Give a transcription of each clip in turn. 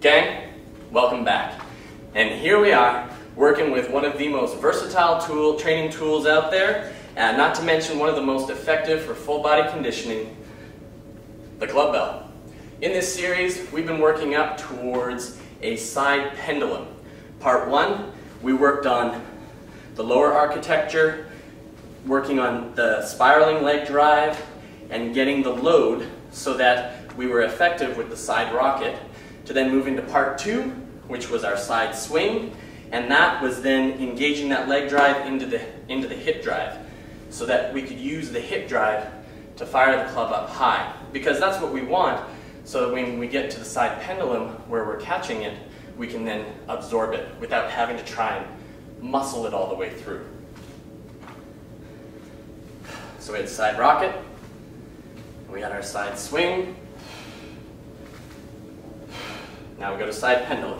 Gang, welcome back. And here we are, working with one of the most versatile training tools out there, and not to mention one of the most effective for full body conditioning, the Clubbell. In this series, we've been working up towards a side pendulum. Part 1, we worked on the lower architecture, working on the spiraling leg drive, and getting the load so that we were effective with the side rocket, to then move into part 2, which was our side swing, and that was then engaging that leg drive into the hip drive, so that we could use the hip drive to fire the club up high, because that's what we want, so that when we get to the side pendulum where we're catching it, we can then absorb it without having to try and muscle it all the way through. So we had side rocket, we had our side swing. Now we go to side pendulum.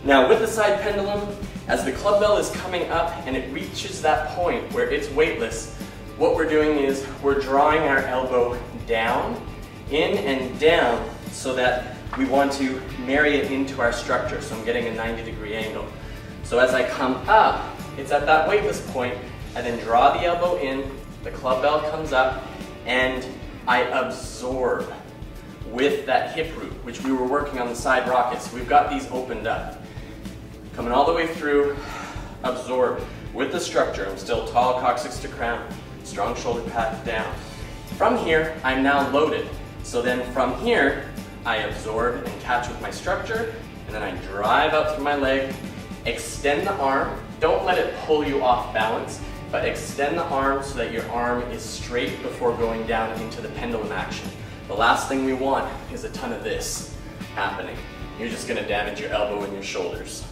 Now with the side pendulum, as the Clubbell is coming up and it reaches that point where it's weightless, what we're doing is we're drawing our elbow down, in and down, so that we want to marry it into our structure. So I'm getting a 90-degree angle. So as I come up, it's at that weightless point, I then draw the elbow in, the Clubbell comes up, and I absorb with that hip root, which we were working on the side rockets. So we've got these opened up. Coming all the way through, absorb with the structure. I'm still tall, coccyx to crown, strong shoulder pad down. From here, I'm now loaded. So then from here, I absorb and catch with my structure, and then I drive out through my leg, extend the arm. Don't let it pull you off balance, but extend the arm so that your arm is straight before going down into the pendulum action. The last thing we want is a ton of this happening. You're just going to damage your elbow and your shoulders.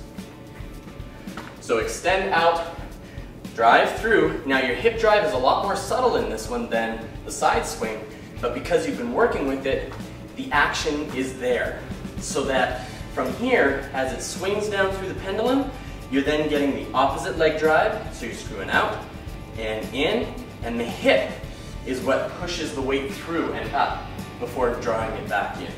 So extend out, drive through. Now your hip drive is a lot more subtle in this one than the side swing, but because you've been working with it, the action is there. So that from here, as it swings down through the pendulum, you're then getting the opposite leg drive, so you're screwing out and in, and the hip is what pushes the weight through and up before drawing it back in.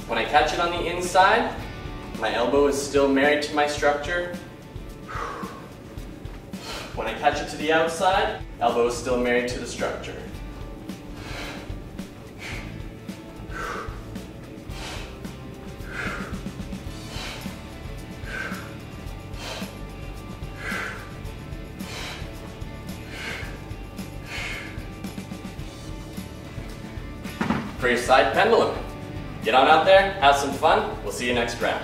When I catch it on the inside, my elbow is still married to my structure. When I catch it to the outside, elbow is still married to the structure. For your side pendulum, get on out there, have some fun. We'll see you next round.